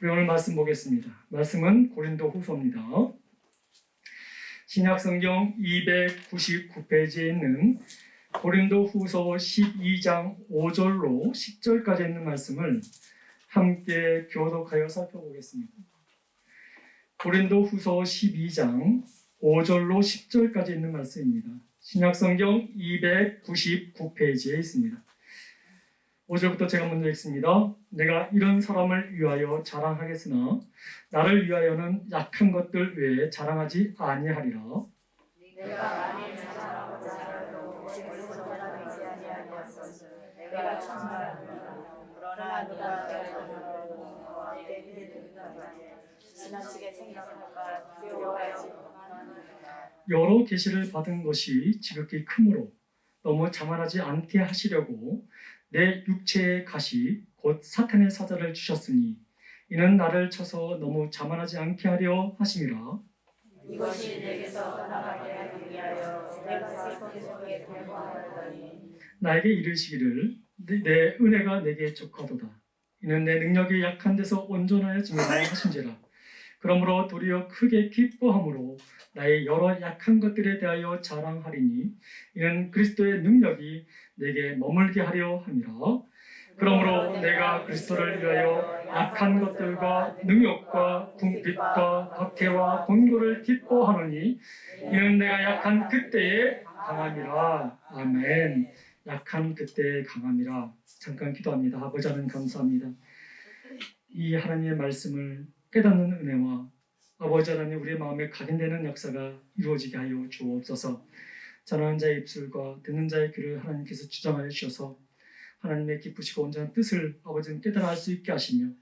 우리 오늘 말씀 보겠습니다. 말씀은 고린도 후서입니다. 신약성경 299페이지에 있는 고린도 후서 12장 5절로 10절까지 있는 말씀을 함께 교독하여 살펴보겠습니다. 고린도 후서 12장 5절로 10절까지 있는 말씀입니다. 신약성경 299페이지에 있습니다. 5절부터 제가 먼저 읽습니다. 내가 이런 사람을 위하여 자랑하겠으나 나를 위하여는 약한 것들 외에 자랑하지 아니하리라. 내가 만일 자랑하고자 하여도 그리스도가 되지 아니하였으니 내가 천하라니라. 그러나 누가 너와 내 믿음까지 지나치게 생각할까 두려워하지만 여러 계시를 받은 것이 지극히 크므로 너무 자만하지 않게 하시려고 내 육체의 가시 곧 사탄의 사자를 주셨으니 이는 나를 쳐서 너무 자만하지 않게 하려 하심이라. 이것이 내게서 떠나가게 하기 위하여 내가 슬픈 속에 공부하더니 나에게 이르시기를 내 은혜가 내게 족하도다. 이는 내 능력이 약한 데서 온전하여짐이라 하신지라. 그러므로 도리어 크게 기뻐함으로 나의 여러 약한 것들에 대하여 자랑하리니 이는 그리스도의 능력이 내게 머물게 하려 함이라. 그러므로 내가 그리스도를 위하여 약한 것들과 능욕과 궁핍과 박해와 곤고를 기뻐하노니 이는 내가 약한 그때에 강함이라. 아멘. 약한 그때에 강함이라. 잠깐 기도합니다. 아버지 하나님 감사합니다. 이 하나님의 말씀을 깨닫는 은혜와 아버지 하나님 우리의 마음에 각인되는 역사가 이루어지게 하여 주옵소서. 전하는 자의 입술과 듣는 자의 귀를 하나님께서 주장하여 주셔서 하나님의 기쁘시고 온전한 뜻을 아버지는 깨달아 알 수 있게 하시며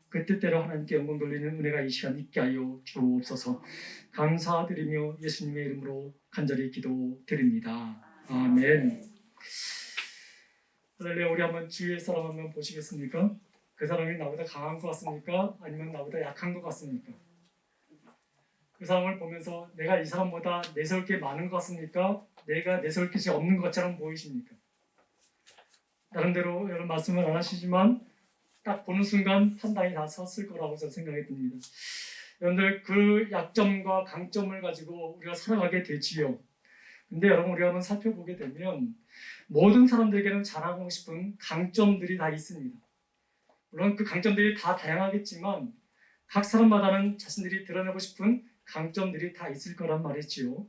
그 뜻대로 하나님께 영광 돌리는 은혜가 이 시간 있게 하여 주옵소서. 감사드리며 예수님의 이름으로 간절히 기도드립니다. 아멘. 할렐루야. 우리 한번 주위의 사람 한번 보시겠습니까? 그 사람이 나보다 강한 것 같습니까? 아니면 나보다 약한 것 같습니까? 그 사람을 보면서 내가 이 사람보다 내세울 게 많은 것 같습니까? 내가 내세울 것이 없는 것처럼 보이십니까? 나름대로 여러 말씀을 안 하시지만 딱 보는 순간 판단이 다 섰을 거라고 저는 생각이 듭니다. 여러분들 그 약점과 강점을 가지고 우리가 살아가게 되지요. 근데 여러분 우리가 한번 살펴보게 되면 모든 사람들에게는 자랑하고 싶은 강점들이 다 있습니다. 물론 그 강점들이 다 다양하겠지만 각 사람마다는 자신들이 드러내고 싶은 강점들이 다 있을 거란 말이지요.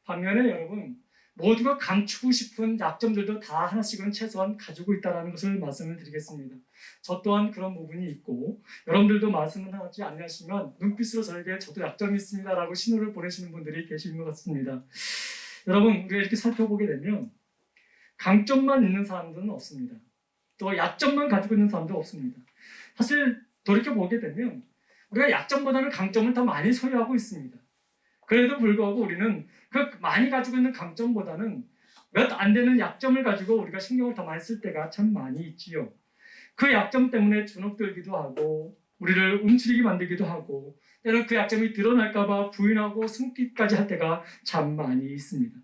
반면에 여러분 모두가 감추고 싶은 약점들도 다 하나씩은 최소한 가지고 있다는 것을 말씀을 드리겠습니다. 저 또한 그런 부분이 있고 여러분들도 말씀을 하지 않으시면 눈빛으로 저에게 저도 약점이 있습니다 라고 신호를 보내시는 분들이 계신 것 같습니다. 여러분 우리가 이렇게 살펴보게 되면 강점만 있는 사람들은 없습니다. 또 약점만 가지고 있는 사람도 없습니다. 사실 돌이켜보게 되면 우리가 약점보다는 강점을 더 많이 소유하고 있습니다. 그래도 불구하고 우리는 그 많이 가지고 있는 강점보다는 몇 안 되는 약점을 가지고 우리가 신경을 더 많이 쓸 때가 참 많이 있지요. 그 약점 때문에 주눅들기도 하고 우리를 움츠리게 만들기도 하고 때로는 그 약점이 드러날까봐 부인하고 숨기까지 할 때가 참 많이 있습니다.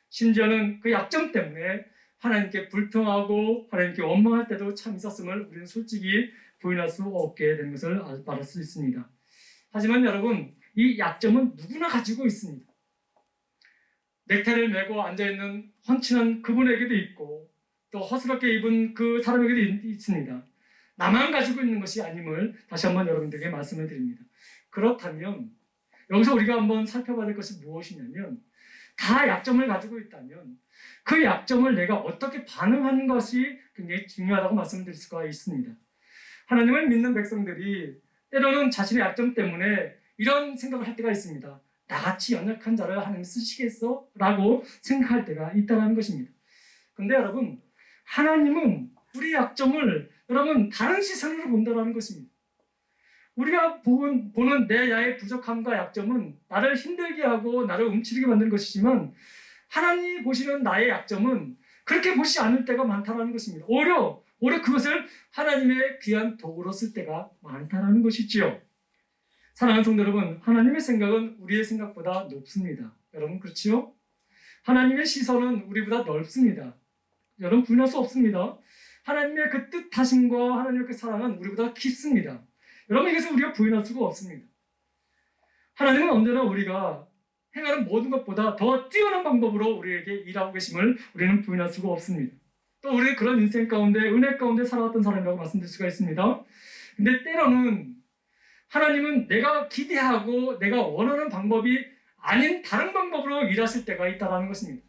심지어는 그 약점 때문에 하나님께 불평하고 하나님께 원망할 때도 참 있었음을 우리는 솔직히 부인할 수 없게 된 것을 말할 수 있습니다. 하지만 여러분 이 약점은 누구나 가지고 있습니다. 넥타이를 메고 앉아있는 훤칠한 그분에게도 있고 또 허스럽게 입은 그 사람에게도 있습니다. 나만 가지고 있는 것이 아님을 다시 한번 여러분들에게 말씀을 드립니다. 그렇다면 여기서 우리가 한번 살펴봐야 될 것이 무엇이냐면 다 약점을 가지고 있다면 그 약점을 내가 어떻게 반응하는 것이 굉장히 중요하다고 말씀드릴 수가 있습니다. 하나님을 믿는 백성들이 때로는 자신의 약점 때문에 이런 생각을 할 때가 있습니다. 나같이 연약한 자를 하나님 쓰시겠어? 라고 생각할 때가 있다는 것입니다. 근데 여러분 하나님은 우리 약점을 여러분 다른 시선으로 본다는 것입니다. 우리가 보는 내 나의 부족함과 약점은 나를 힘들게 하고 나를 움츠리게 만드는 것이지만 하나님이 보시는 나의 약점은 그렇게 보시지 않을 때가 많다는 것입니다. 오히려 그것을 하나님의 귀한 도구로 쓸 때가 많다는 것이지요. 사랑하는 성도 여러분, 하나님의 생각은 우리의 생각보다 높습니다. 여러분 그렇지요? 하나님의 시선은 우리보다 넓습니다. 여러분 부인할 수 없습니다. 하나님의 그 뜻하심과 하나님의 그 사랑은 우리보다 깊습니다. 여러분, 이것을 우리가 부인할 수가 없습니다. 하나님은 언제나 우리가 행하는 모든 것보다 더 뛰어난 방법으로 우리에게 일하고 계심을 우리는 부인할 수가 없습니다. 또 우리는 그런 인생 가운데, 은혜 가운데 살아왔던 사람이라고 말씀드릴 수가 있습니다. 근데 때로는 하나님은 내가 기대하고 내가 원하는 방법이 아닌 다른 방법으로 일하실 때가 있다는 것입니다.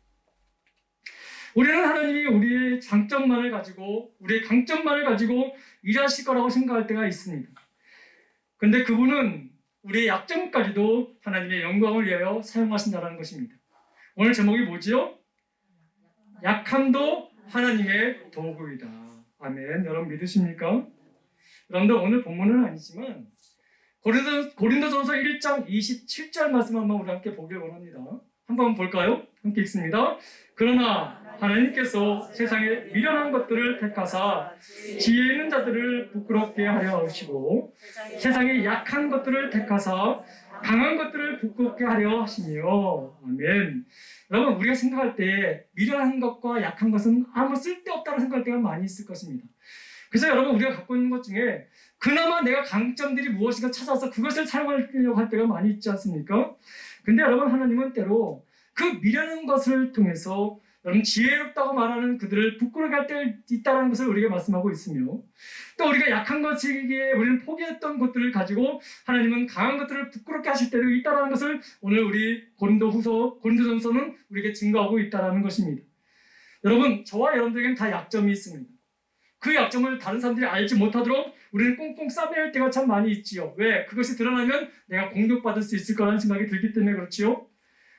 우리는 하나님이 우리의 장점만을 가지고, 우리의 강점만을 가지고 일하실 거라고 생각할 때가 있습니다. 근데 그분은 우리의 약점까지도 하나님의 영광을 위하여 사용하신다는 것입니다. 오늘 제목이 뭐지요? 약함도 하나님의 도구이다. 아멘. 여러분 믿으십니까? 여러분들 오늘 본문은 아니지만 고린도전서 1장 27절 말씀 한번 우리 함께 보길 원합니다. 한번 볼까요? 함께 읽습니다. 그러나 하나님께서 세상의 미련한 것들을 택하사 지혜 있는 자들을 부끄럽게 하려 하시고 세상의 약한 것들을 택하사 강한 것들을 부끄럽게 하려 하시며. 아멘. 여러분, 우리가 생각할 때 미련한 것과 약한 것은 아무 쓸데없다고 생각할 때가 많이 있을 것입니다. 그래서 여러분, 우리가 갖고 있는 것 중에 그나마 내가 강점들이 무엇인가 찾아서 그것을 사용하려고 할 때가 많이 있지 않습니까? 근데 여러분, 하나님은 때로 그 미련한 것을 통해서 여러분 지혜롭다고 말하는 그들을 부끄럽게 할 때 있다는 것을 우리가 말씀하고 있으며, 또 우리가 약한 것이기에 우리는 포기했던 것들을 가지고 하나님은 강한 것들을 부끄럽게 하실 때도 있다는 것을 오늘 우리 고린도전서는 우리에게 증거하고 있다는 것입니다. 여러분, 저와 여러분들에게는 다 약점이 있습니다. 그 약점을 다른 사람들이 알지 못하도록 우리는 꽁꽁 싸매일 때가 참 많이 있지요. 왜? 그것이 드러나면 내가 공격받을 수 있을 거라는 생각이 들기 때문에 그렇지요.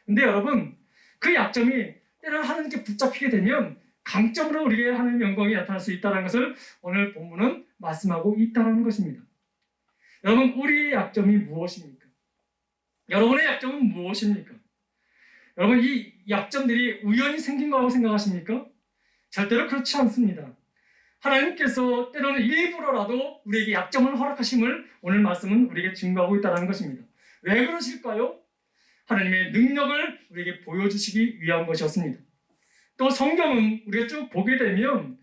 근데 여러분, 그 약점이 때로는 하나님께 붙잡히게 되면 강점으로 우리에게 하나님의 영광이 나타날 수 있다는 것을 오늘 본문은 말씀하고 있다는 것입니다. 여러분, 우리의 약점이 무엇입니까? 여러분의 약점은 무엇입니까? 여러분, 이 약점들이 우연히 생긴 거라고 생각하십니까? 절대로 그렇지 않습니다. 하나님께서 때로는 일부러라도 우리에게 약점을 허락하심을 오늘 말씀은 우리에게 증거하고 있다는 것입니다. 왜 그러실까요? 하나님의 능력을 우리에게 보여주시기 위한 것이었습니다. 또 성경은 우리가 쭉 보게 되면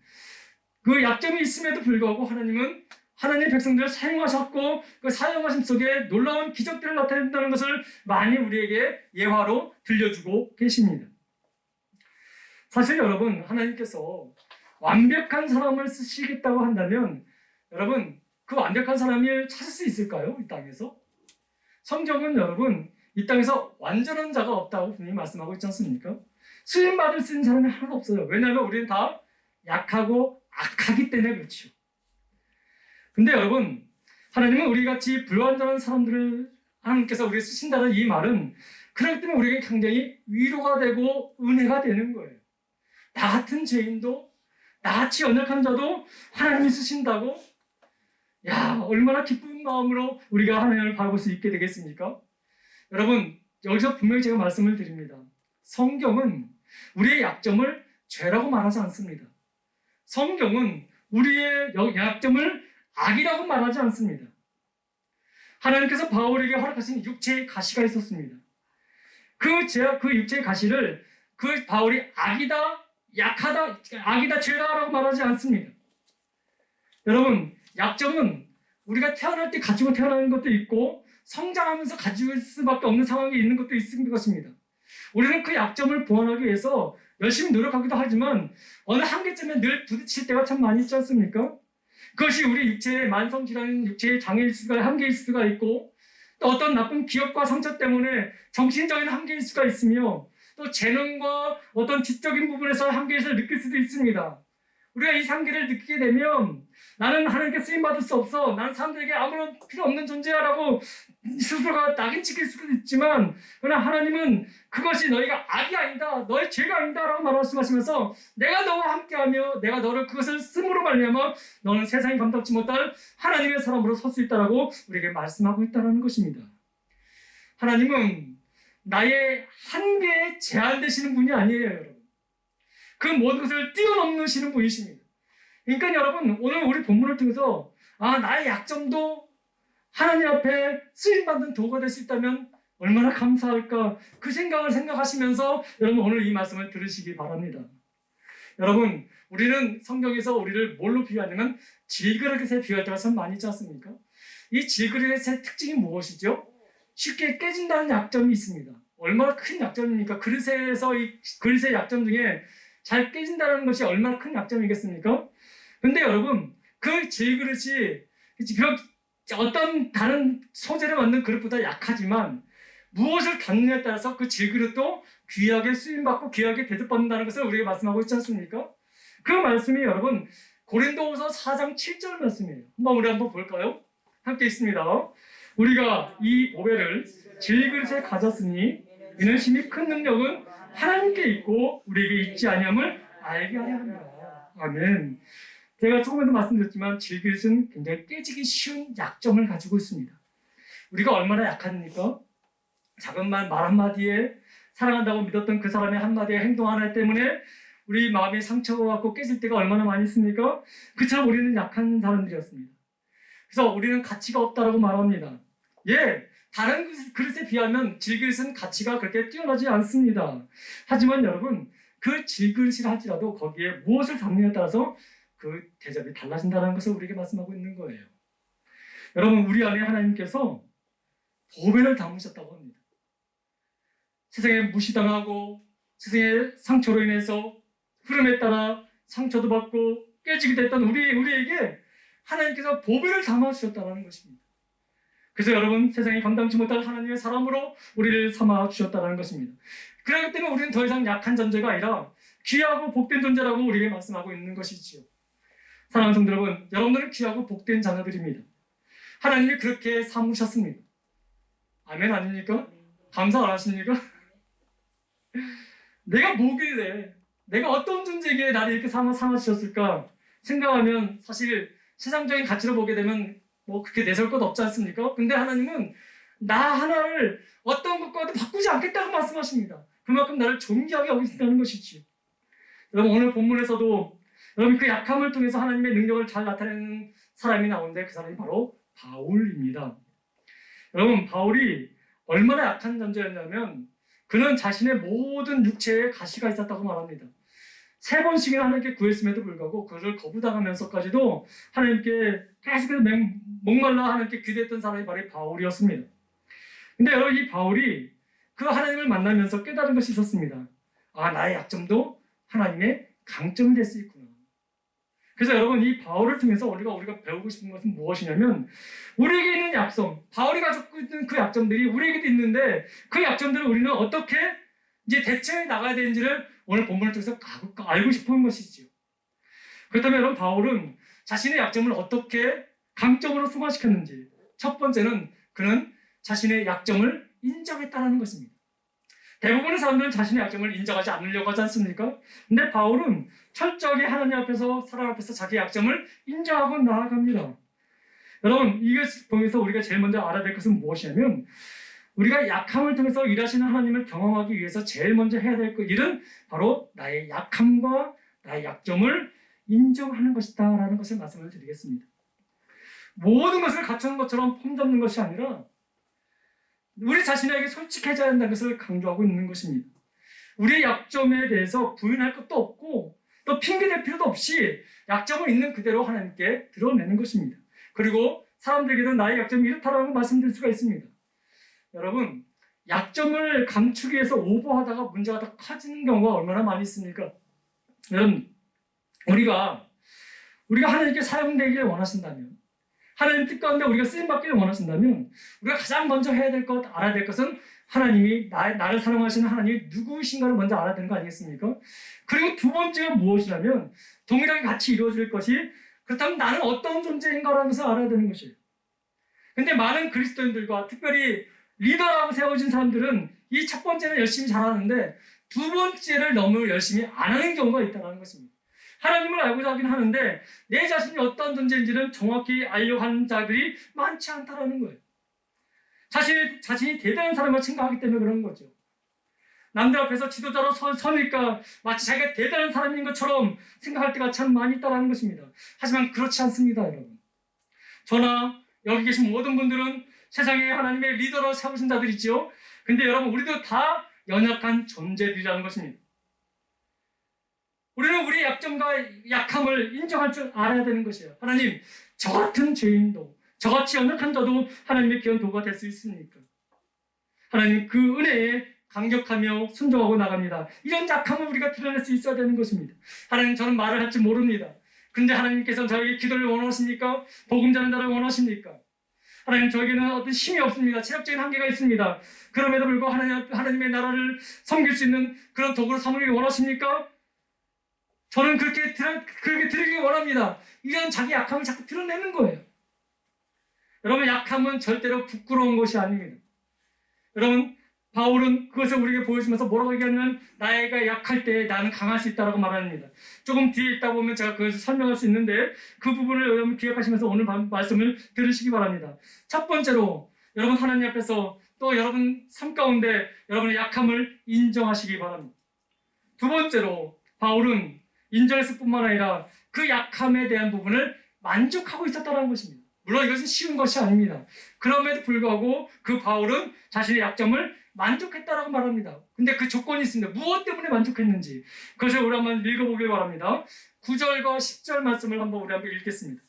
그 약점이 있음에도 불구하고 하나님은 하나님의 백성들을 사용하셨고 그 사용하심 속에 놀라운 기적들을 나타낸다는 것을 많이 우리에게 예화로 들려주고 계십니다. 사실 여러분, 하나님께서 완벽한 사람을 쓰시겠다고 한다면 여러분, 그 완벽한 사람을 찾을 수 있을까요? 이 땅에서? 성경은 여러분, 이 땅에서 완전한 자가 없다고 분명히 말씀하고 있지 않습니까? 쓰임받을 수 있는 사람이 하나도 없어요. 왜냐하면 우리는 다 약하고 악하기 때문에 그렇죠. 근데 여러분, 하나님은 우리같이 불완전한 사람들을 하나님께서 우리를 쓰신다는 이 말은 그렇기 때문에 우리에게 굉장히 위로가 되고 은혜가 되는 거예요. 나 같은 죄인도, 나같이 연약한 자도 하나님이 쓰신다고? 야, 얼마나 기쁜 마음으로 우리가 하나님을 바라볼 수 있게 되겠습니까? 여러분, 여기서 분명히 제가 말씀을 드립니다. 성경은 우리의 약점을 죄라고 말하지 않습니다. 성경은 우리의 약점을 악이라고 말하지 않습니다. 하나님께서 바울에게 허락하신 육체의 가시가 있었습니다. 그 육체의 가시를 그 바울이 악이다, 약하다, 악이다, 죄다라고 말하지 않습니다. 여러분, 약점은 우리가 태어날 때 가지고 태어나는 것도 있고 성장하면서 가지고 있을 수밖에 없는 상황이 있는 것도 있을 것입니다. 우리는 그 약점을 보완하기 위해서 열심히 노력하기도 하지만 어느 한계점에 늘 부딪힐 때가 참 많이 있지 않습니까? 그것이 우리 육체의 만성질환, 육체의 장애일 수가 한계일 수가 있고 또 어떤 나쁜 기억과 상처 때문에 정신적인 한계일 수가 있으며 또 재능과 어떤 지적인 부분에서 한계를 느낄 수도 있습니다. 우리가 이 한계를 느끼게 되면 나는 하나님께 쓰임받을 수 없어, 나는 사람들에게 아무런 필요 없는 존재야라고 스스로가 낙인 찍힐 수도 있지만 그러나 하나님은 그것이 너희가 악이 아니다, 너의 죄가 아니다 라고 말씀하시면서 내가 너와 함께하며 내가 너를 그것을 씀으로 말미암아 너는 세상이 감당치 못할 하나님의 사람으로 설 수 있다라고 우리에게 말씀하고 있다는 것입니다. 하나님은 나의 한계에 제한되시는 분이 아니에요, 여러분. 그 모든 것을 뛰어넘으시는 분이십니다. 그러니까 여러분, 오늘 우리 본문을 통해서 나의 약점도 하나님 앞에 쓰임받는 도구가 될 수 있다면 얼마나 감사할까, 그 생각을 생각하시면서 여러분 오늘 이 말씀을 들으시기 바랍니다. 여러분, 우리는 성경에서 우리를 뭘로 비유하냐면 질그릇에 비유할 때가 참 많이 있지 않습니까? 이 질그릇의 특징이 무엇이죠? 쉽게 깨진다는 약점이 있습니다. 얼마나 큰 약점입니까? 그릇에서 이 그릇의 약점 중에 잘 깨진다는 것이 얼마나 큰 약점이겠습니까? 근데 여러분, 그 질그릇이 어떤 다른 소재를 만든 그릇보다 약하지만 무엇을 담느냐에 따라서 그 질그릇도 귀하게 쓰임받고 귀하게 대접받는다는 것을 우리가 말씀하고 있지 않습니까? 그 말씀이 여러분 고린도후서 4장 7절 말씀이에요. 우리 한번 볼까요? 함께 있습니다. 우리가 이 보배를 질그릇에 가졌으니 이는 심히 큰 능력은 하나님께 있고 우리에게 있지 아니함을 알게 하려 합니다. 아멘. 제가 조금에도 말씀드렸지만 질그릇은 굉장히 깨지기 쉬운 약점을 가지고 있습니다. 우리가 얼마나 약합니까? 작은 말 한마디에 사랑한다고 믿었던 그 사람의 한마디의 행동 하나 때문에 우리 마음이 상처가 받고 깨질 때가 얼마나 많이 있습니까? 그처럼 우리는 약한 사람들이었습니다. 그래서 우리는 가치가 없다라고 말합니다. 예, 다른 그릇에 비하면 질그릇은 가치가 그렇게 뛰어나지 않습니다. 하지만 여러분, 그 질그릇이라 할지라도 거기에 무엇을 담느냐에 따라서 그 대접이 달라진다는 것을 우리에게 말씀하고 있는 거예요. 여러분, 우리 안에 하나님께서 보배를 담으셨다고 합니다. 세상에 무시당하고 세상의 상처로 인해서 흐름에 따라 상처도 받고 깨지게 됐던 우리에게 하나님께서 보배를 담아주셨다는 것입니다. 그래서 여러분, 세상이 감당치 못할 하나님의 사람으로 우리를 삼아주셨다는 것입니다. 그렇기 때문에 우리는 더 이상 약한 존재가 아니라 귀하고 복된 존재라고 우리에게 말씀하고 있는 것이지요. 사랑하는 성도 여러분, 여러분들은 귀하고 복된 자녀들입니다. 하나님이 그렇게 삼으셨습니다. 아멘 아닙니까? 감사 안 하십니까? 내가 뭐길래, 내가 어떤 존재에게 나를 이렇게 삼아주셨을까 생각하면 사실 세상적인 가치로 보게 되면 그렇게 내세울 것 없지 않습니까? 근데 하나님은 나 하나를 어떤 것과도 바꾸지 않겠다고 말씀하십니다. 그만큼 나를 존귀하게 여기신다는 것이지. 여러분, 오늘 본문에서도 여러분 그 약함을 통해서 하나님의 능력을 잘 나타내는 사람이 나오는데 그 사람이 바로 바울입니다. 여러분, 바울이 얼마나 약한 존재였냐면 그는 자신의 모든 육체에 가시가 있었다고 말합니다. 3번씩이나 하나님께 구했음에도 불구하고 그를 거부당하면서까지도 하나님께 계속해서 목말라 하나님께 기도했던 사람이 바로 바울이었습니다. 근데 여러분, 이 바울이 그 하나님을 만나면서 깨달은 것이 있었습니다. 아, 나의 약점도 하나님의 강점이 될 수 있구나. 그래서 여러분, 이 바울을 통해서 우리가 배우고 싶은 것은 무엇이냐면 우리에게 있는 약점, 바울이 가지고 있는 그 약점들이 우리에게도 있는데 그 약점들을 우리는 어떻게 이제 대처해 나가야 되는지를 오늘 본문을 통해서 알고 싶은 것이지요. 그렇다면 여러분, 바울은 자신의 약점을 어떻게 강점으로 승화시켰는지, 첫 번째는 그는 자신의 약점을 인정했다는 것입니다. 대부분의 사람들은 자신의 약점을 인정하지 않으려고 하지 않습니까? 근데 바울은 철저하게 하나님 앞에서, 사람 앞에서 자기의 약점을 인정하고 나아갑니다. 여러분, 이것을 통해서 우리가 제일 먼저 알아야 될 것은 무엇이냐면 우리가 약함을 통해서 일하시는 하나님을 경험하기 위해서 제일 먼저 해야 될 일은 바로 나의 약함과 나의 약점을 인정하는 것이다 라는 것을 말씀을 드리겠습니다. 모든 것을 갖추는 것처럼 폼잡는 것이 아니라 우리 자신에게 솔직해져야 한다는 것을 강조하고 있는 것입니다. 우리의 약점에 대해서 부인할 것도 없고 또 핑계댈 필요도 없이 약점을 있는 그대로 하나님께 드러내는 것입니다. 그리고 사람들에게는 나의 약점이 이렇다라고 말씀드릴 수가 있습니다. 여러분, 약점을 감추기 위해서 오버하다가 문제가 더 커지는 경우가 얼마나 많이 있습니까? 여러분, 우리가 하나님께 사용되기를 원하신다면, 하나님 뜻 가운데 우리가 쓰임받기를 원하신다면 우리가 가장 먼저 해야 될 것, 알아야 될 것은 하나님이 나를 사랑하시는 하나님이 누구이신가를 먼저 알아야 되는 거 아니겠습니까? 그리고 두 번째가 무엇이냐면 동일하게 같이 이루어질 것이, 그렇다면 나는 어떤 존재인가라는 것을 알아야 되는 것이에요. 근데 많은 그리스도인들과 특별히 리더라고 세워진 사람들은 이 첫 번째는 열심히 잘하는데 두 번째를 너무 열심히 안 하는 경우가 있다는 것입니다. 하나님을 알고자 하긴 하는데 내 자신이 어떤 존재인지는 정확히 알려고 하는 자들이 많지 않다는 거예요. 자신이 대단한 사람을 생각하기 때문에 그런 거죠. 남들 앞에서 지도자로 서니까 마치 자기가 대단한 사람인 것처럼 생각할 때가 참 많이 있다는 것입니다. 하지만 그렇지 않습니다, 여러분. 저나 여기 계신 모든 분들은 세상에 하나님의 리더로 세우신 자들이지요. 근데 여러분, 우리도 다 연약한 존재들이라는 것입니다. 우리는 우리의 약점과 약함을 인정할 줄 알아야 되는 것이에요. 하나님, 저 같은 죄인도, 저같이 연약한 자도 하나님의 귀한 도구가 될 수 있습니까? 하나님 그 은혜에 감격하며 순종하고 나갑니다. 이런 약함을 우리가 드러낼 수 있어야 되는 것입니다. 하나님, 저는 말을 할 줄 모릅니다. 근데 하나님께서 저에게 기도를 원하십니까? 복음 전하는 자를 원하십니까? 하나님, 저에게는 어떤 힘이 없습니다. 체력적인 한계가 있습니다. 그럼에도 불구하고 하나님의 나라를 섬길 수 있는 그런 도구를 삼으길 원하십니까? 저는 그렇게 드리길 원합니다. 이런 자기 약함을 자꾸 드러내는 거예요. 여러분, 약함은 절대로 부끄러운 것이 아닙니다. 여러분, 바울은 그것을 우리에게 보여주면서 뭐라고 얘기하냐면, 나이가 약할 때 나는 강할 수 있다고 말합니다. 조금 뒤에 있다 보면 제가 그것을 설명할 수 있는데, 그 부분을 여러분 기억하시면서 오늘 말씀을 들으시기 바랍니다. 첫 번째로, 여러분 하나님 앞에서 또 여러분 삶 가운데 여러분의 약함을 인정하시기 바랍니다. 두 번째로, 바울은 인정했을 뿐만 아니라 그 약함에 대한 부분을 만족하고 있었다는 것입니다. 물론 이것은 쉬운 것이 아닙니다. 그럼에도 불구하고 그 바울은 자신의 약점을 만족했다라고 말합니다. 근데 그 조건이 있습니다. 무엇 때문에 만족했는지 그것을 우리 한번 읽어보길 바랍니다. 9절과 10절 말씀을 한번 읽겠습니다.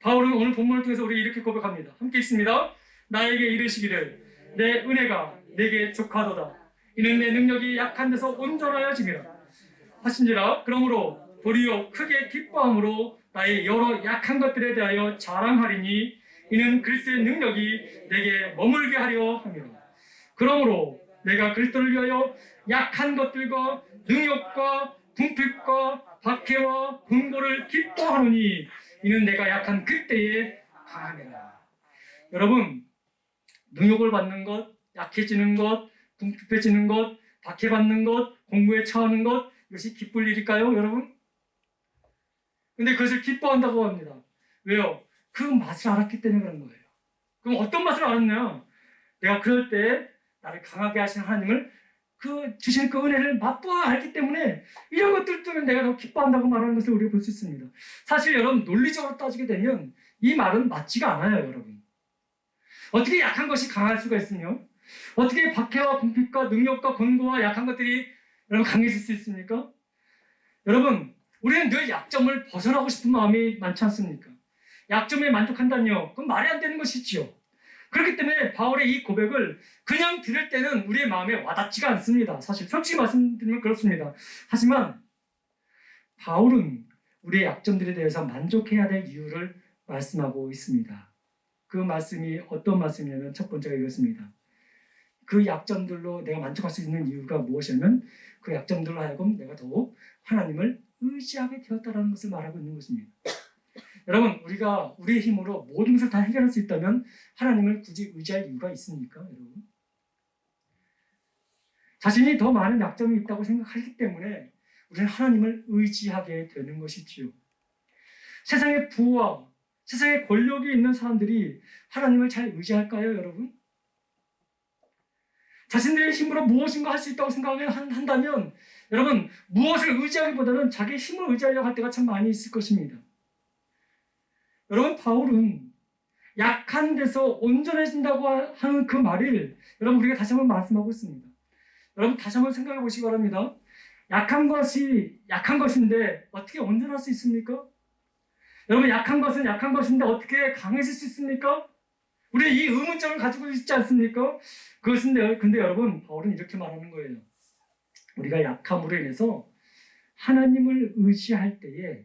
바울은 오늘 본문을 통해서 우리 이렇게 고백합니다. 함께 읽습니다. 나에게 이르시기를 내 은혜가 내게 족하도다. 이는 내 능력이 약한 데서 온전하여짐이라 하신지라. 그러므로 도리어 크게 기뻐함으로 나의 여러 약한 것들에 대하여 자랑하리니 이는 그리스도의 능력이 내게 머물게 하려 함이라. 그러므로 내가 그리스도를 위하여 약한 것들과 능력과 궁핍과 박해와 공고를 기뻐하노니 이는 내가 약한 그때에 강함이라. 여러분, 능욕을 받는 것, 약해지는 것, 궁핍해지는 것, 박해받는 것, 공고에 처하는 것, 이것이 기쁠 일일까요, 여러분? 근데 그것을 기뻐한다고 합니다. 왜요? 그 맛을 알았기 때문에 그런 거예요. 그럼 어떤 맛을 알았냐? 내가 그럴 때 나를 강하게 하신 하나님을 주신 그 은혜를 맛보아 알기 때문에 이런 것들 때문에 내가 더 기뻐한다고 말하는 것을 우리가 볼 수 있습니다. 사실 여러분, 논리적으로 따지게 되면 이 말은 맞지가 않아요, 여러분. 어떻게 약한 것이 강할 수가 있으며 어떻게 박해와 궁핍과 능력과 권고와 약한 것들이 여러분 강해질 수 있습니까? 여러분, 우리는 늘 약점을 벗어나고 싶은 마음이 많지 않습니까? 약점에 만족한다뇨? 그건 말이 안 되는 것이지요. 그렇기 때문에 바울의 이 고백을 그냥 들을 때는 우리의 마음에 와닿지가 않습니다. 사실 솔직히 말씀드리면 그렇습니다. 하지만 바울은 우리의 약점들에 대해서 만족해야 될 이유를 말씀하고 있습니다. 그 말씀이 어떤 말씀이냐면 첫 번째가 이것입니다. 그 약점들로 내가 만족할 수 있는 이유가 무엇이냐면 그 약점들로 하여금 내가 더욱 하나님을 의지하게 되었다는 것을 말하고 있는 것입니다. 여러분, 우리가 우리의 힘으로 모든 것을 다 해결할 수 있다면 하나님을 굳이 의지할 이유가 있습니까, 여러분? 자신이 더 많은 약점이 있다고 생각하기 때문에 우리는 하나님을 의지하게 되는 것이지요. 세상의 부와 세상의 권력이 있는 사람들이 하나님을 잘 의지할까요, 여러분? 자신들의 힘으로 무엇인가 할 수 있다고 생각한다면 여러분, 무엇을 의지하기보다는 자기의 힘을 의지하려고 할 때가 참 많이 있을 것입니다. 여러분, 바울은 약한 데서 온전해진다고 하는 그 말을 여러분 우리가 다시 한번 말씀하고 있습니다. 여러분 다시 한번 생각해 보시기 바랍니다. 약한 것인데 어떻게 온전할 수 있습니까? 여러분, 약한 것은 약한 것인데 어떻게 강해질 수 있습니까? 우리 이 의문점을 가지고 있지 않습니까? 근데 여러분, 바울은 이렇게 말하는 거예요. 우리가 약함으로 인해서 하나님을 의지할 때에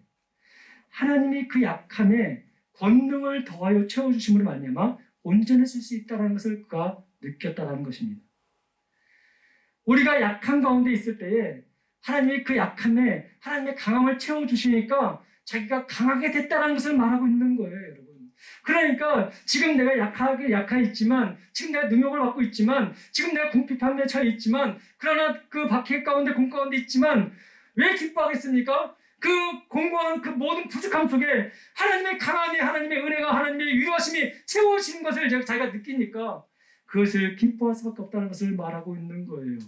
하나님이 그 약함에 권능을 더하여 채워주심으로 말미암아 온전해질 수 있다는 것을 그가 느꼈다는 것입니다. 우리가 약한 가운데 있을 때에 하나님이 그 약함에 하나님의 강함을 채워주시니까 자기가 강하게 됐다는 것을 말하고 있는 거예요, 여러분. 그러니까 지금 내가 약해 있지만, 지금 내가 능력을 받고 있지만, 지금 내가 궁핍함에 처해 있지만, 그러나 그 박해 가운데 공 가운데 있지만 왜 기뻐하겠습니까? 그 공고한 그 모든 부족함 속에 하나님의 강함이, 하나님의 은혜가, 하나님의 위로하심이 채워지는 것을 자기가 느끼니까 그것을 기뻐할 수밖에 없다는 것을 말하고 있는 거예요.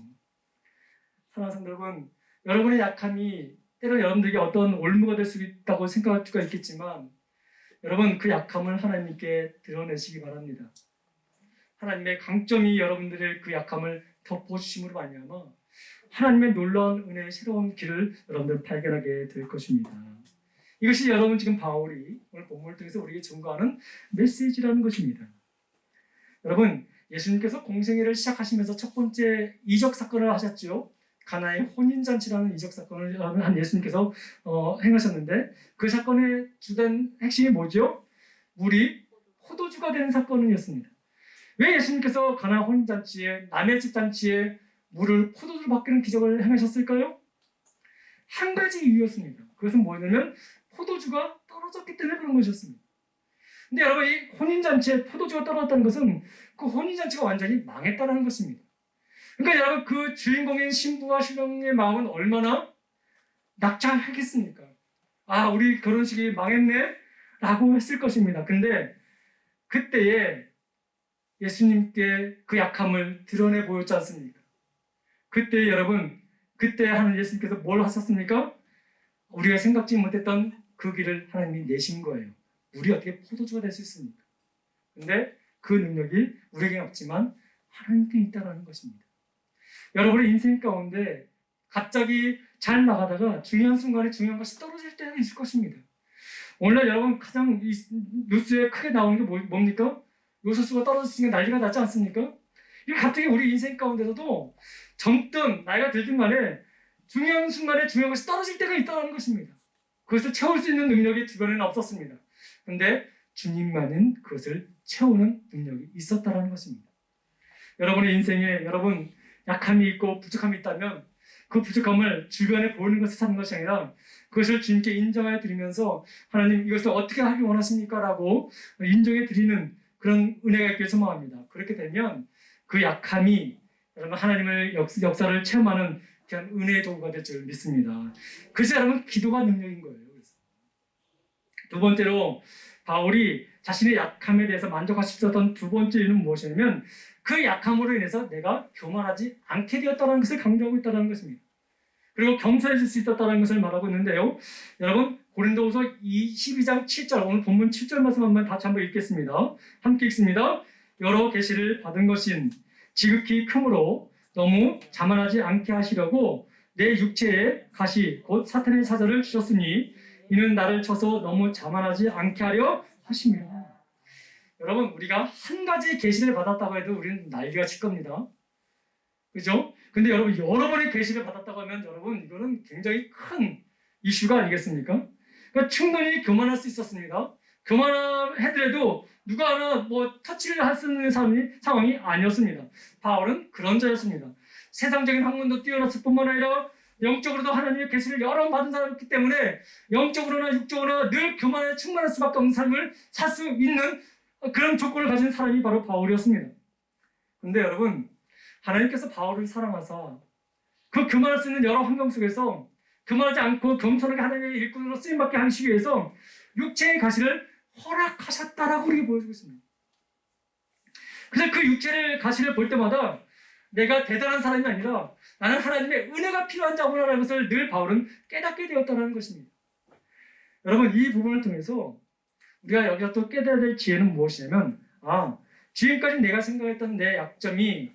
사랑하는 성도 여러분, 여러분의 약함이 때로 여러분들에게 어떤 올무가 될 수 있다고 생각할 수가 있겠지만 여러분, 그 약함을 하나님께 드러내시기 바랍니다. 하나님의 강점이 여러분들의 그 약함을 덮어주심으로 말미암아 하나님의 놀라운 은혜의 새로운 길을 여러분들 발견하게 될 것입니다. 이것이 여러분 지금 바울이 오늘 본문을 통해서 우리에게 전가하는 메시지라는 것입니다. 여러분, 예수님께서 공생애를 시작하시면서 첫 번째 이적 사건을 하셨죠. 가나의 혼인잔치라는 이적 사건을 한 예수님께서 행하셨는데, 그 사건의 주된 핵심이 뭐죠? 물이 포도주가 되는 사건이었습니다. 왜 예수님께서 가나 혼인잔치에, 남의 집 잔치에 물을 포도주로 바뀌는 기적을 행하셨을까요? 한 가지 이유였습니다. 그것은 뭐냐면 포도주가 떨어졌기 때문에 그런 것이었습니다. 근데 여러분, 이 혼인잔치에 포도주가 떨어졌다는 것은 그 혼인잔치가 완전히 망했다는 것입니다. 그러니까 여러분, 그 주인공인 신부와 신랑의 마음은 얼마나 낙장하겠습니까? 아, 우리 결혼식이 망했네? 라고 했을 것입니다. 근데 그때에 예수님께 그 약함을 드러내 보였지 않습니까? 그때 여러분, 그때 하는 예수님께서 뭘 하셨습니까? 우리가 생각지 못했던 그 길을 하나님이 내신 거예요. 우리 어떻게 포도주가 될 수 있습니까? 근데 그 능력이 우리에게는 없지만 하나님께 있다는 것입니다. 여러분의 인생 가운데 갑자기 잘 나가다가 중요한 순간에 중요한 것이 떨어질 때가 있을 것입니다. 오늘날 여러분 가장 이 뉴스에 크게 나오는 게 뭡니까? 요소수가 떨어졌으니까 난리가 나지 않습니까? 이게 갑자기 우리 인생 가운데서도 젊든 나이가 들든 간에 중요한 순간에 중요한 것이 떨어질 때가 있다는 것입니다. 그것을 채울 수 있는 능력이 주변에는 없었습니다. 그런데 주님만은 그것을 채우는 능력이 있었다는 것입니다. 여러분의 인생에 여러분 약함이 있고 부족함이 있다면 그 부족함을 주변에 보이는 것을 찾는 것이 아니라 그것을 주님께 인정하여 드리면서 하나님 이것을 어떻게 하기 원하십니까? 라고 인정해 드리는 그런 은혜가 있길 소망합니다. 그렇게 되면 그 약함이 여러분 하나님의 역사를 체험하는 그런 은혜의 도구가 될 줄 믿습니다. 그래서 여러분 기도가 능력인 거예요. 두 번째로 바울이 자신의 약함에 대해서 만족할 수 있었던 두 번째 이유는 무엇이냐면 그 약함으로 인해서 내가 교만하지 않게 되었다는 것을 강조하고 있다는 것입니다. 그리고 겸손해질 수 있었다는 것을 말하고 있는데요. 여러분 고린도후서 12장 7절 오늘 본문 7절 말씀 한번 다시 한번 읽겠습니다. 함께 읽습니다. 여러 계시를 받은 것인 지극히 크므로 너무 자만하지 않게 하시려고 내 육체에 가시 곧 사탄의 사자를 주셨으니 이는 나를 쳐서 너무 자만하지 않게 하려 하십니다. 여러분 우리가 한 가지 계시를 받았다고 해도 우리는 난리가 칠 겁니다. 그죠? 근데 여러분 여러 번의 계시를 받았다고 하면 여러분 이거는 굉장히 큰 이슈가 아니겠습니까? 그러니까 충분히 교만할 수 있었습니다. 교만해더라도 누가 하나 뭐 터치를 할 수 있는 상황이 아니었습니다. 바울은 그런 자였습니다. 세상적인 학문도 뛰어났을 뿐만 아니라 영적으로도 하나님의 계시를 여러 번 받은 사람이기 때문에 영적으로나 육적으로나 늘 교만에 충만할 수밖에 없는 삶을 살 수 있는 그런 조건을 가진 사람이 바로 바울이었습니다. 근데 여러분 하나님께서 바울을 사랑하사 그 교만할 수 있는 여러 환경 속에서 교만하지 않고 겸손하게 하나님의 일꾼으로 쓰임받게 하시기 위해서 육체의 가시를 허락하셨다라고 우리에게 보여주고 있습니다. 그래서 그 육체의 가시를 볼 때마다 내가 대단한 사람이 아니라 나는 하나님의 은혜가 필요한 자구나라는 것을 늘 바울은 깨닫게 되었다는 것입니다. 여러분 이 부분을 통해서 우리가 여기서 또 깨달아야 될 지혜는 무엇이냐면 지금까지 내가 생각했던 내 약점이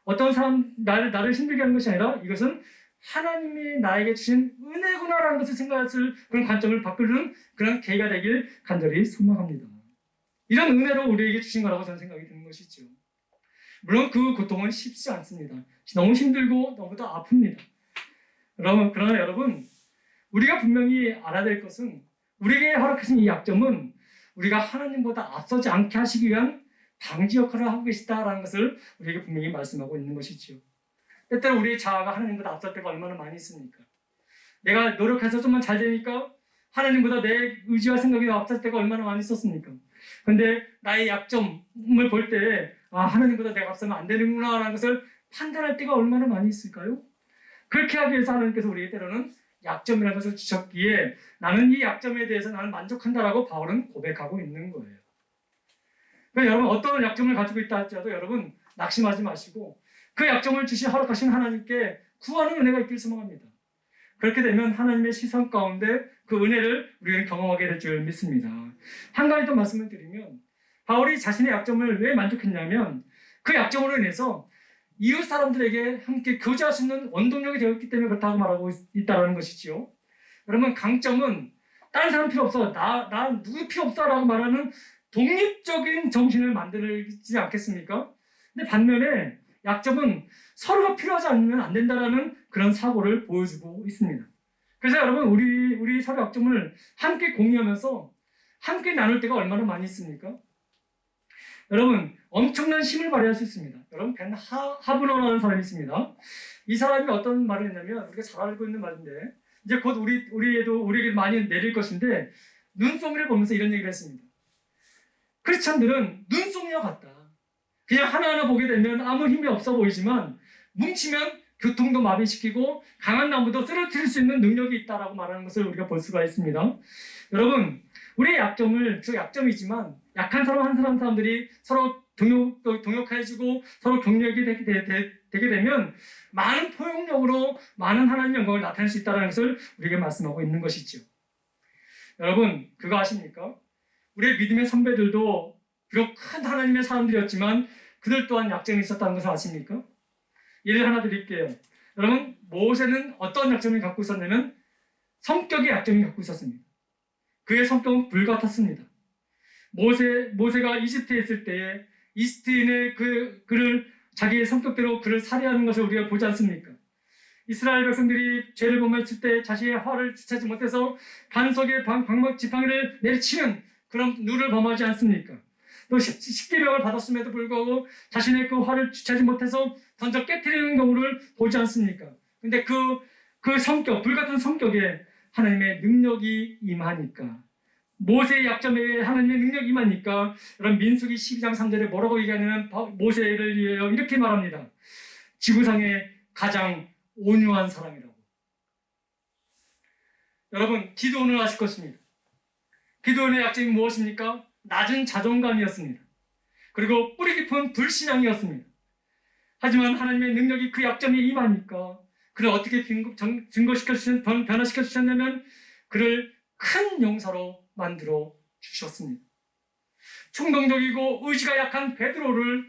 어떤 사람 나를 힘들게 하는 것이 아니라 이것은 하나님이 나에게 주신 은혜구나라는 것을 생각했을 그런 관점을 바꾸는 그런 계기가 되길 간절히 소망합니다. 이런 은혜로 우리에게 주신 거라고 저는 생각이 드는 것이죠. 물론 그 고통은 쉽지 않습니다. 너무 힘들고 너무도 아픕니다. 그러나 여러분 우리가 분명히 알아야 될 것은 우리에게 허락하신 이 약점은 우리가 하나님보다 앞서지 않게 하시기 위한 방지 역할을 하고 계시다라는 것을 우리에게 분명히 말씀하고 있는 것이죠. 때때로 우리의 자아가 하나님보다 앞설 때가 얼마나 많이 있습니까? 내가 노력해서 좀만 잘 되니까 하나님보다 내 의지와 생각이 앞설 때가 얼마나 많이 있었습니까? 그런데 나의 약점을 볼 때 하나님보다 내가 앞서면 안 되는구나 라는 것을 판단할 때가 얼마나 많이 있을까요? 그렇게 하기 위해서 하나님께서 우리에게 때로는 약점이라는 것을 주셨기에 나는 이 약점에 대해서 나는 만족한다라고 바울은 고백하고 있는 거예요. 그러니까 여러분 어떤 약점을 가지고 있다 할지라도 여러분 낙심하지 마시고 그 약점을 허락하신 하나님께 구하는 은혜가 있길 소망합니다. 그렇게 되면 하나님의 시선 가운데 그 은혜를 우리는 경험하게 될 줄 믿습니다. 한 가지 더 말씀을 드리면 바울이 자신의 약점을 왜 만족했냐면 그 약점으로 인해서 이웃 사람들에게 함께 교제할 수 있는 원동력이 되었기 때문에 그렇다고 말하고 있다는 것이지요. 여러분 강점은 다른 사람 필요 없어. 나 누구 필요 없어라고 말하는 독립적인 정신을 만들지 않겠습니까? 근데 반면에 약점은 서로가 필요하지 않으면 안 된다라는 그런 사고를 보여주고 있습니다. 그래서 여러분 우리 서로 약점을 함께 공유하면서 함께 나눌 때가 얼마나 많이 있습니까? 여러분 엄청난 힘을 발휘할 수 있습니다. 여러분 벤 하브너라는 사람이 있습니다. 이 사람이 어떤 말을 했냐면 우리가 잘 알고 있는 말인데 이제 곧 우리에게 많이 내릴 것인데 눈송이를 보면서 이런 얘기를 했습니다. 크리스찬들은 눈송이와 같다. 그냥 하나하나 보게 되면 아무 힘이 없어 보이지만 뭉치면 교통도 마비시키고 강한 나무도 쓰러뜨릴 수 있는 능력이 있다라고 말하는 것을 우리가 볼 수가 있습니다. 여러분 우리의 약점을 약점이지만 약한 사람 한 사람들이 서로 동역해주고 서로 격려하게 되게 되면 많은 포용력으로 많은 하나님의 영광을 나타낼 수 있다는 것을 우리에게 말씀하고 있는 것이죠. 여러분 그거 아십니까? 우리의 믿음의 선배들도 비록 큰 하나님의 사람들이었지만 그들 또한 약점이 있었다는 것을 아십니까? 예를 하나 드릴게요. 여러분 모세는 어떤 약점을 갖고 있었냐면 성격의 약점을 갖고 있었습니다. 그의 성격은 불같았습니다. 모세가 이집트에 있을 때에 이집트인의 그를 자기의 성격대로 그를 살해하는 것을 우리가 보지 않습니까? 이스라엘 백성들이 죄를 범했을 때 자신의 화를 주체하지 못해서 반석에 지팡이를 내리치는 그런 누를 범하지 않습니까? 또 십계명을 받았음에도 불구하고 자신의 그 화를 주체하지 못해서 던져 깨트리는 경우를 보지 않습니까? 근데 그 성격, 불같은 성격에 하나님의 능력이 임하니까 모세의 약점에 하나님의 능력이 임하니까 여러분 민수기 12장 3절에 뭐라고 얘기하냐면 모세를 위하여 이렇게 말합니다. 지구상의 가장 온유한 사람이라고. 여러분 기드온을 아실 것입니다. 기드온의 약점이 무엇입니까? 낮은 자존감이었습니다. 그리고 뿌리 깊은 불신앙이었습니다. 하지만 하나님의 능력이 그 약점에 임하니까 그를 어떻게 변화시켜 주셨냐면 그를 큰 용사로 만들어 주셨습니다. 충동적이고 의지가 약한 베드로를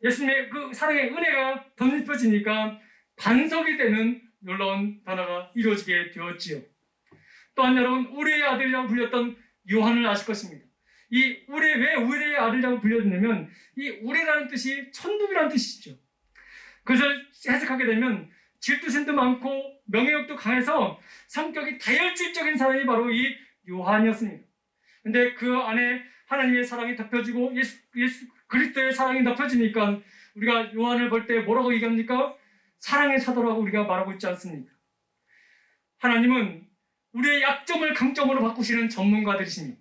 예수님의 그 사랑의 은혜가 덧입혀지니까 반석이 되는 놀라운 변화가 이루어지게 되었지요. 또한 여러분 우리의 아들이라고 불렸던 요한을 아실 것입니다. 왜 우리의 아들이라고 불렸냐면 이 우리라는 뜻이 천국이라는 뜻이죠. 그것을 해석하게 되면 질투심도 많고 명예욕도 강해서 성격이 다혈질적인 사람이 바로 이 요한이었습니다. 근데 그 안에 하나님의 사랑이 덮여지고 예수 그리스도의 사랑이 덮여지니까 우리가 요한을 볼 때 뭐라고 얘기합니까? 사랑의 사도라고 우리가 말하고 있지 않습니까? 하나님은 우리의 약점을 강점으로 바꾸시는 전문가들이십니다.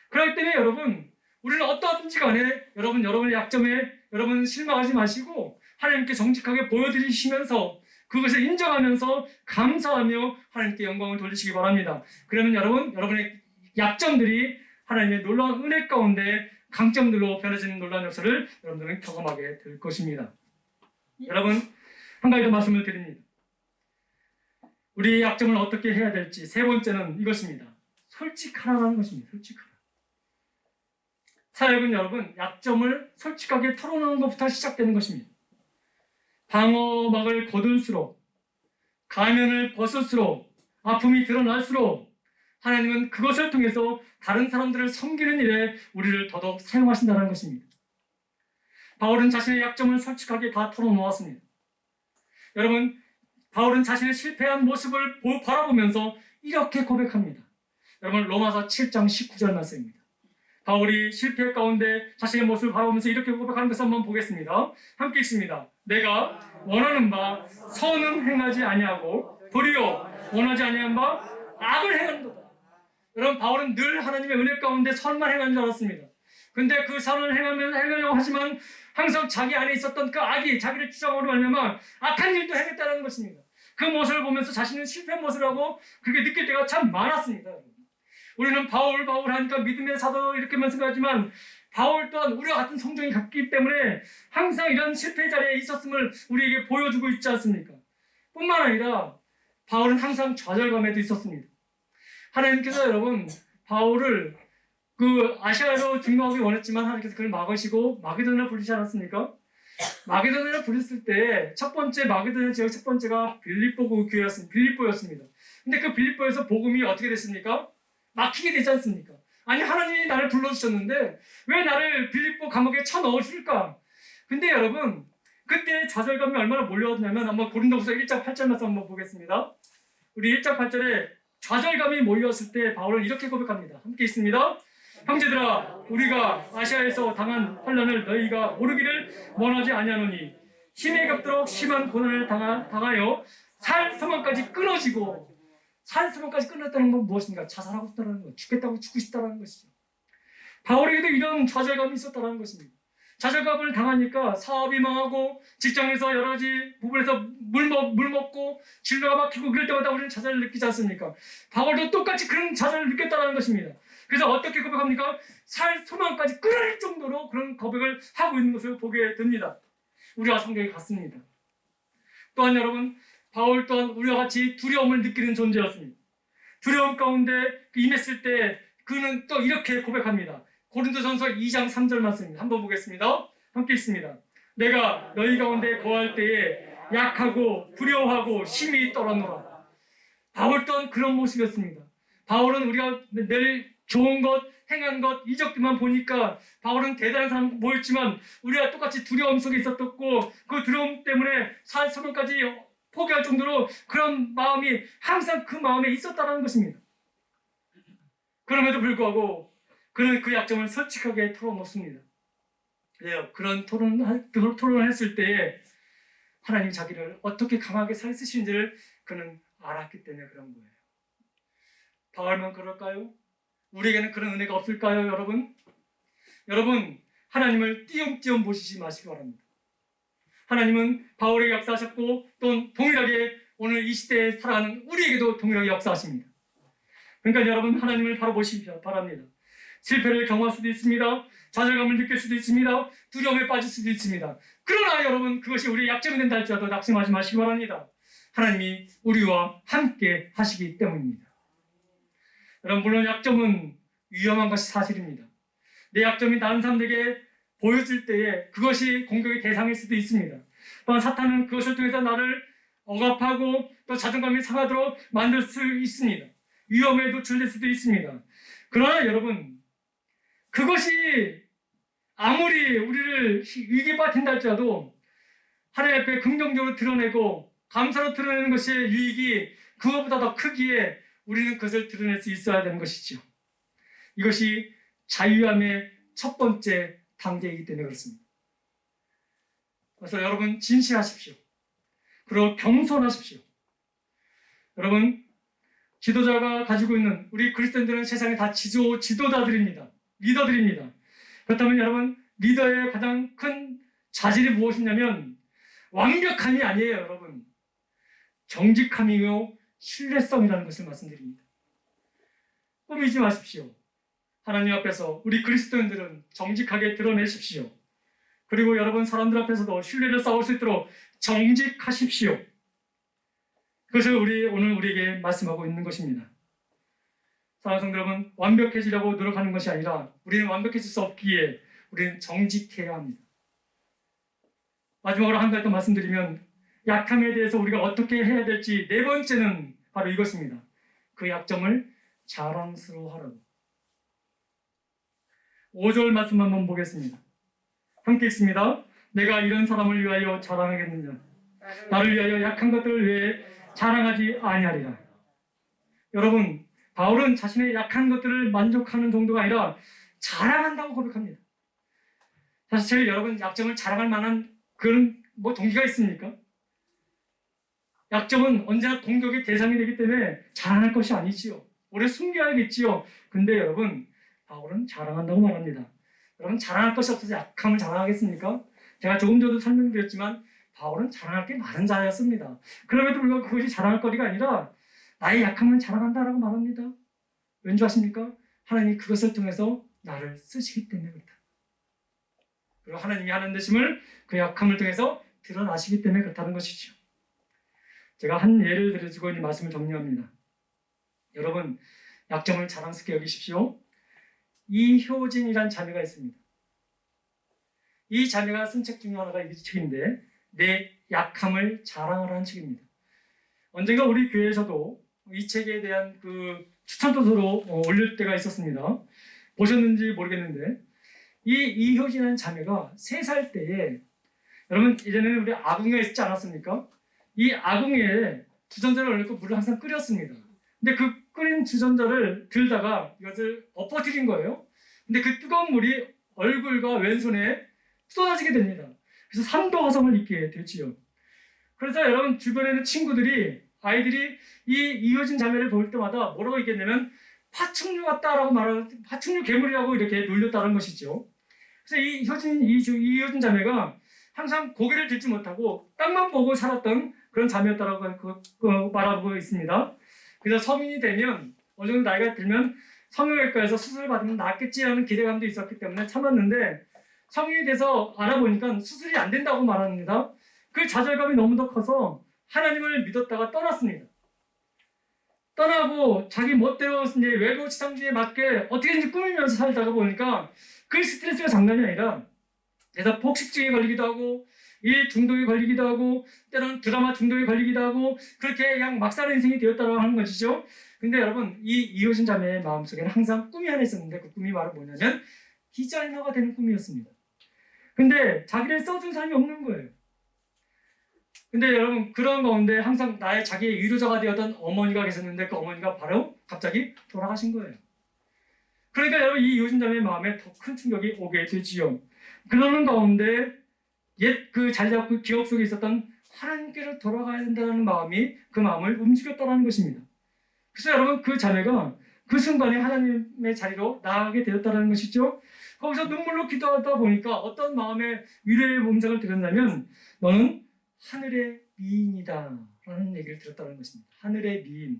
그렇기 때문에 여러분 우리는 어떠하든지 간에 여러분의 약점에 여러분 실망하지 마시고 하나님께 정직하게 보여드리시면서 그것을 인정하면서 감사하며 하나님께 영광을 돌리시기 바랍니다. 그러면 여러분의 약점들이 하나님의 놀라운 은혜 가운데 강점들로 변해지는 놀라운 역사를 여러분들은 경험하게 될 것입니다. 여러분 한 가지 더 말씀을 드립니다. 우리의 약점을 어떻게 해야 될지 세 번째는 이것입니다. 솔직하라는 것입니다. 솔직하라. 사역은 여러분 약점을 솔직하게 털어놓는 것부터 시작되는 것입니다. 방어막을 거둘수록 가면을 벗을수록 아픔이 드러날수록 하나님은 그것을 통해서 다른 사람들을 섬기는 일에 우리를 더더욱 사용하신다는 것입니다. 바울은 자신의 약점을 솔직하게 다 털어놓았습니다. 여러분 바울은 자신의 실패한 모습을 바라보면서 이렇게 고백합니다. 여러분 로마서 7장 19절 말씀입니다. 바울이 실패 가운데 자신의 모습을 바라보면서 이렇게 고백하는 것을 한번 보겠습니다. 함께 읽습니다. 내가 원하는 바 선은 행하지 아니하고 도리어 원하지 아니한 바 악을 행한도다. 여러분 바울은 늘 하나님의 은혜 가운데 선만 행하는 줄 알았습니다. 근데 그 선을 행하려고 하지만 항상 자기 안에 있었던 그 악이 자기를 추정으로 말미암아 악한 일도 행했다는 것입니다. 그 모습을 보면서 자신은 실패한 모습이라고 그렇게 느낄 때가 참 많았습니다. 우리는 바울 하니까 믿음의 사도 이렇게만 생각하지만 바울 또한 우리와 같은 성정이 같기 때문에 항상 이런 실패 자리에 있었음을 우리에게 보여주고 있지 않습니까? 뿐만 아니라 바울은 항상 좌절감에도 있었습니다. 하나님께서 여러분 바울을 그 아시아로 증거하기 원했지만 하나님께서 그를 막으시고 마게도냐로 부르지 않았습니까? 마게도냐를 부렸을 때 첫 번째 마게도냐 지역 첫 번째가 빌립보였습니다. 근데 그 빌립보에서 복음이 어떻게 됐습니까? 막히게 되지 않습니까? 아니 하나님이 나를 불러주셨는데 왜 나를 빌립보 감옥에 쳐넣으실까? 근데 여러분 그때 좌절감이 얼마나 몰려왔냐면 한번 고린도후서 1장 8절 말씀 한번 보겠습니다. 우리 1장 8절에 좌절감이 몰려왔을 때 바울은 이렇게 고백합니다. 함께 있습니다. 형제들아 우리가 아시아에서 당한 환난을 너희가 모르기를 원하지 아니하노니 힘에 겹도록 심한 고난을 당하여 살 소망까지 끊어지고 살 소망까지 끊었다는 건 무엇인가? 자살하고 싶다는 것, 죽겠다고 죽고 싶다는 것이죠. 바울에게도 이런 좌절감이 있었다는 것입니다. 좌절감을 당하니까 사업이 망하고 직장에서 여러 가지 부분에서 물 먹고 진로가 막히고 그럴 때마다 우리는 좌절을 느끼지 않습니까? 바울도 똑같이 그런 좌절을 느꼈다는 것입니다. 그래서 어떻게 고백합니까? 살 소망까지 끊을 정도로 그런 고백을 하고 있는 것을 보게 됩니다. 우리와 성경이 같습니다. 또한 여러분 바울 또한 우리와 같이 두려움을 느끼는 존재였습니다. 두려움 가운데 임했을 때 그는 또 이렇게 고백합니다. 고린도전서 2장 3절 말씀입니다. 한번 보겠습니다. 함께 있습니다. 내가 너희 가운데 거할 때에 약하고 두려워하고 심히 떨었노라. 바울 또한 그런 모습이었습니다. 바울은 우리가 늘 좋은 것, 행한 것, 이적들만 보니까 바울은 대단한 사람 보였지만 우리가 똑같이 두려움 속에 있었고 그 두려움 때문에 살 소망까지 포기할 정도로 그런 마음이 항상 그 마음에 있었다는 것입니다. 그럼에도 불구하고 그는 그 약점을 솔직하게 털어놓습니다. 네, 그런 토론을 했을 때에 하나님이 자기를 어떻게 강하게 살 쓰시는지를 그는 알았기 때문에 그런 거예요. 바울만 그럴까요? 우리에게는 그런 은혜가 없을까요, 여러분? 여러분, 하나님을 띄엄띄엄 보시지 마시기 바랍니다. 하나님은 바울에게 역사하셨고 또 동일하게 오늘 이 시대에 살아가는 우리에게도 동일하게 역사하십니다. 그러니까 여러분 하나님을 바로 보시기 바랍니다. 실패를 경험할 수도 있습니다. 좌절감을 느낄 수도 있습니다. 두려움에 빠질 수도 있습니다. 그러나 여러분 그것이 우리의 약점이 된다 할지라도 낙심하지 마시기 바랍니다. 하나님이 우리와 함께 하시기 때문입니다. 여러분 물론 약점은 위험한 것이 사실입니다. 내 약점이 다른 사람들에게 보여질 때에 그것이 공격의 대상일 수도 있습니다. 또한 사탄은 그것을 통해서 나를 억압하고 또 자존감이 상하도록 만들 수 있습니다. 위험에 노출될 수도 있습니다. 그러나 여러분 그것이 아무리 우리를 위기에 빠뜨린다 할지라도 하나님 앞에 긍정적으로 드러내고 감사로 드러내는 것의 유익이 그것보다 더 크기에 우리는 그것을 드러낼 수 있어야 되는 것이죠. 이것이 자유함의 첫 번째 단계이기 때문에 그렇습니다. 그래서 여러분 진실하십시오. 그리고 겸손하십시오. 여러분 지도자가 가지고 있는 우리 그리스도인들은 세상에 다 지도자들입니다. 리더들입니다. 그렇다면 여러분 리더의 가장 큰 자질이 무엇이냐면 완벽함이 아니에요. 여러분 정직함이요 신뢰성이라는 것을 말씀드립니다. 꾸미지 마십시오. 하나님 앞에서 우리 그리스도인들은 정직하게 드러내십시오. 그리고 여러분 사람들 앞에서도 신뢰를 쌓을 수 있도록 정직하십시오. 그것을 오늘 우리에게 말씀하고 있는 것입니다. 사랑하는 성도 여러분, 완벽해지려고 노력하는 것이 아니라 우리는 완벽해질 수 없기에 우리는 정직해야 합니다. 마지막으로 한 가지 더 말씀드리면 약함에 대해서 우리가 어떻게 해야 될지 네 번째는 바로 이것입니다. 그 약점을 자랑스러워하라고. 5절 말씀 한번 보겠습니다. 함께 있습니다. 내가 이런 사람을 위하여 자랑하겠느냐. 나를 위하여 약한 것들을 위해 자랑하지 아니하리라. 여러분 바울은 자신의 약한 것들을 만족하는 정도가 아니라 자랑한다고 고백합니다. 사실 여러분 약점을 자랑할 만한 그런 동기가 있습니까? 약점은 언제나 공격의 대상이 되기 때문에 자랑할 것이 아니지요. 오래 숨겨야겠지요. 근데 여러분 바울은 자랑한다고 말합니다. 여러분 자랑할 것이 없어서 약함을 자랑하겠습니까? 제가 조금 전에도 설명드렸지만 바울은 자랑할 게 많은 자였습니다. 그럼에도 불구하고 그것이 자랑할 거리가 아니라 나의 약함을 자랑한다라고 말합니다. 왠지 아십니까? 하나님이 그것을 통해서 나를 쓰시기 때문에 그렇다. 그리고 하나님이 하나님 되심을 그 약함을 통해서 드러나시기 때문에 그렇다는 것이죠. 제가 한 예를 들어주고 이 말씀을 정리합니다. 여러분 약점을 자랑스럽게 여기십시오. 이효진이란 자매가 있습니다. 이 자매가 쓴 책 중에 하나가 이 책인데 내 약함을 자랑하라는 책입니다. 언젠가 우리 교회에서도 이 책에 대한 그 추천도서로 올릴 때가 있었습니다. 보셨는지 모르겠는데 이 이효진이라는 자매가 3살 때에 여러분 예전에는 우리 아궁이가 있지 않았습니까? 이 아궁이에 주전자를 넣고 물을 항상 끓였습니다. 근데 그 끓인 주전자를 들다가 이것을 엎어뜨린 거예요. 근데 그 뜨거운 물이 얼굴과 왼손에 쏟아지게 됩니다. 그래서 3도 화상을 입게 되지요. 그래서 여러분 주변에 있는 아이들이 이 이효진 자매를 볼 때마다 뭐라고 얘기했냐면 파충류 같다라고 말하는 파충류 괴물이라고 이렇게 놀렸다는 것이죠. 그래서 이효진 자매가 항상 고개를 들지 못하고 땅만 보고 살았던 그런 자매였다라고 말하고 있습니다. 그래서 성인이 되면 어느 정도 나이가 들면 성형외과에서 수술을 받으면 낫겠지라는 기대감도 있었기 때문에 참았는데 성인이 돼서 알아보니까 수술이 안 된다고 말합니다. 그 좌절감이 너무 더 커서 하나님을 믿었다가 떠났습니다. 떠나고 자기 멋대로 이제 외부 지상주의에 맞게 어떻게든지 꾸미면서 살다가 보니까 그 스트레스가 장난이 아니라 그래서 폭식증에 걸리기도 하고 일 중독에 걸리기도 하고 때로는 드라마 중독에 걸리기도 하고 그렇게 그냥 막 사는 인생이 되었다고 하는 것이죠. 근데 여러분 이 이효진 자매의 마음속에는 항상 꿈이 하나 있었는데 그 꿈이 바로 뭐냐면 디자이너가 되는 꿈이었습니다. 근데 자기를 써준 사람이 없는 거예요. 근데 여러분 그런 가운데 항상 나의 자기의 위로자가 되었던 어머니가 계셨는데 그 어머니가 바로 갑자기 돌아가신 거예요. 그러니까 여러분 이 이효진 자매의 마음에 더 큰 충격이 오게 되지요. 그러는 가운데 옛 그 자리 잡고 기억 속에 있었던 하나님께로 돌아가야 된다는 마음이 그 마음을 움직였다는 것입니다. 그래서 여러분 그 자매가 그 순간에 하나님의 자리로 나아가게 되었다는 것이죠. 거기서 눈물로 기도하다 보니까 어떤 마음의 위로의 음성을 들었냐면 너는 하늘의 미인이다 라는 얘기를 들었다는 것입니다. 하늘의 미인,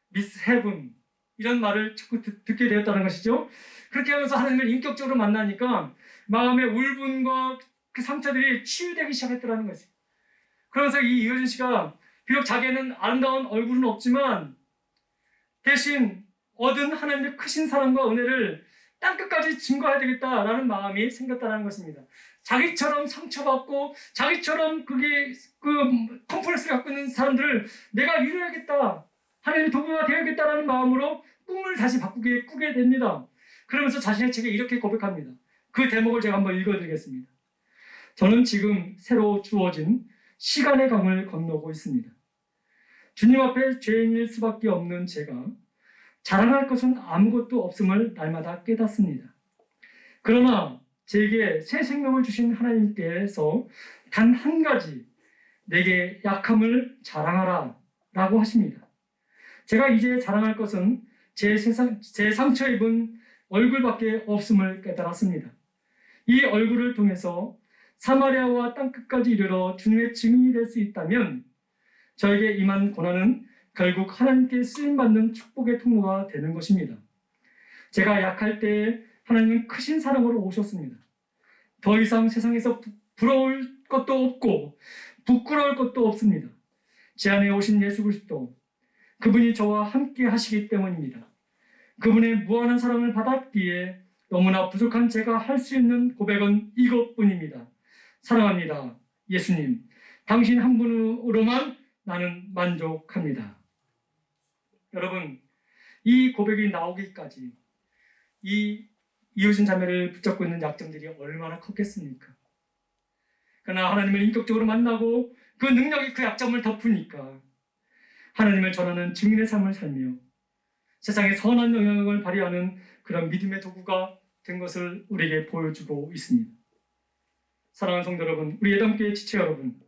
미스 헤븐 이런 말을 자꾸 듣게 되었다는 것이죠. 그렇게 하면서 하나님을 인격적으로 만나니까 마음의 울분과 그 상처들이 치유되기 시작했다는 것이에요. 그러면서 이 이효진 씨가 비록 자기에는 아름다운 얼굴은 없지만 대신 얻은 하나님의 크신 사랑과 은혜를 땅끝까지 증거해야 되겠다라는 마음이 생겼다는 것입니다. 자기처럼 상처받고 자기처럼 그게 컴플렉스를 갖고 있는 사람들을 내가 위로해야겠다. 하나님의 도구가 되어야겠다라는 마음으로 꿈을 다시 꾸게 됩니다. 그러면서 자신의 책에 이렇게 고백합니다. 그 대목을 제가 한번 읽어드리겠습니다. 저는 지금 새로 주어진 시간의 강을 건너고 있습니다. 주님 앞에 죄인일 수밖에 없는 제가 자랑할 것은 아무것도 없음을 날마다 깨닫습니다. 그러나 제게 새 생명을 주신 하나님께서 단 한 가지 내게 약함을 자랑하라 라고 하십니다. 제가 이제 자랑할 것은 제 상처 입은 얼굴밖에 없음을 깨달았습니다. 이 얼굴을 통해서 사마리아와 땅끝까지 이르러 주님의 증인이 될 수 있다면 저에게 임한 고난은 결국 하나님께 쓰임받는 축복의 통로가 되는 것입니다. 제가 약할 때 하나님은 크신 사랑으로 오셨습니다. 더 이상 세상에서 부러울 것도 없고 부끄러울 것도 없습니다. 제 안에 오신 예수 그리스도, 그분이 저와 함께 하시기 때문입니다. 그분의 무한한 사랑을 받았기에 너무나 부족한 제가 할 수 있는 고백은 이것뿐입니다. 사랑합니다. 예수님, 당신 한 분으로만 나는 만족합니다. 여러분, 이 고백이 나오기까지 이 이효진 자매를 붙잡고 있는 약점들이 얼마나 컸겠습니까? 그러나 하나님을 인격적으로 만나고 그 능력이 그 약점을 덮으니까 하나님을 전하는 증인의 삶을 살며 세상에 선한 영향을 발휘하는 그런 믿음의 도구가 된 것을 우리에게 보여주고 있습니다. 사랑하는 성도 여러분, 우리 예담교회 지체 여러분,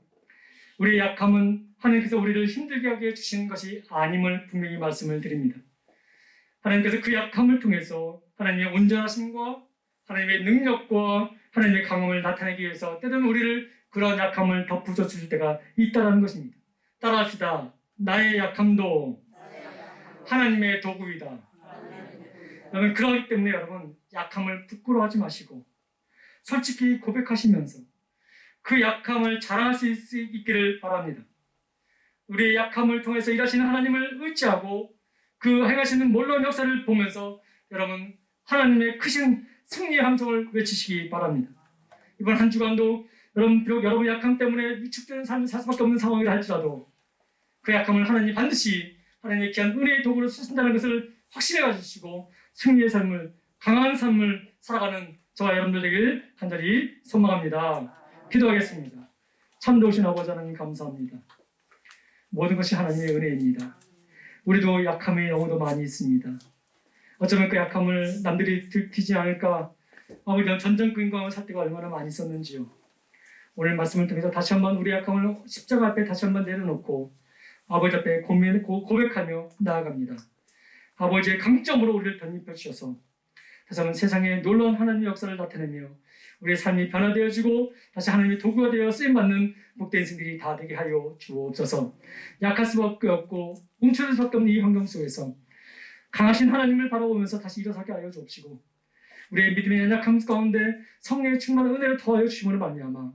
우리의 약함은 하나님께서 우리를 힘들게 하게 주신 것이 아님을 분명히 말씀을 드립니다. 하나님께서 그 약함을 통해서 하나님의 온전하심과 하나님의 능력과 하나님의 강함을 나타내기 위해서 때로는 우리를 그런 약함을 덮어줘 주실 때가 있다는 것입니다. 따라합시다. 나의 약함도 하나님의 도구이다. 여러분, 그렇기 때문에 여러분 약함을 부끄러워하지 마시고 솔직히 고백하시면서 그 약함을 자랑할 수 있기를 바랍니다. 우리의 약함을 통해서 일하시는 하나님을 의지하고 그 행하시는 놀라운 역사를 보면서 여러분 하나님의 크신 승리의 함성을 외치시기 바랍니다. 이번 한 주간도 여러분 비록 여러분의 약함 때문에 위축되는 삶을 살 수밖에 없는 상황이라 할지라도 그 약함을 하나님 반드시 하나님의 귀한 은혜의 도구로 쓰신다는 것을 확신해 가지시고 승리의 삶을 강한 삶을 살아가는 저와 여러분들 되길 간절히 소망합니다. 기도하겠습니다. 참 좋으신 아버지 하나님 감사합니다. 모든 것이 하나님의 은혜입니다. 우리도 약함이 너무도 많이 있습니다. 어쩌면 그 약함을 남들이 들키지 않을까 아버지 전전긍긍하며 살 때가 얼마나 많이 있었는지요. 오늘 말씀을 통해서 다시 한번 우리 약함을 십자가 앞에 다시 한번 내려놓고 아버지 앞에 고백하며 나아갑니다. 아버지의 강점으로 우리를 덧입혀 주셔서 다시 한번 세상에 놀라운 하나님의 역사를 나타내며 우리의 삶이 변화되어지고 다시 하나님의 도구가 되어 쓰임받는 복된 인생들이 다 되게 하여 주옵소서. 약할 수밖에 없고 움츠릴 수밖에 없는 이 환경 속에서 강하신 하나님을 바라보면서 다시 일어서게 하여 주옵시고 우리의 믿음의 연약함 가운데 성령의 충만한 은혜를 더하여 주심으로 말미암아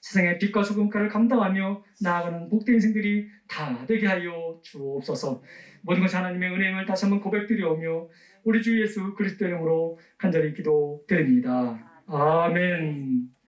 세상의 빛과 소금가를 감당하며 나아가는 복된 인생들이 다 되게 하여 주옵소서. 모든 것이 하나님의 은혜임을 다시 한번 고백드리오며 우리 주 예수 그리스도의 이름으로 간절히 기도드립니다. 아멘.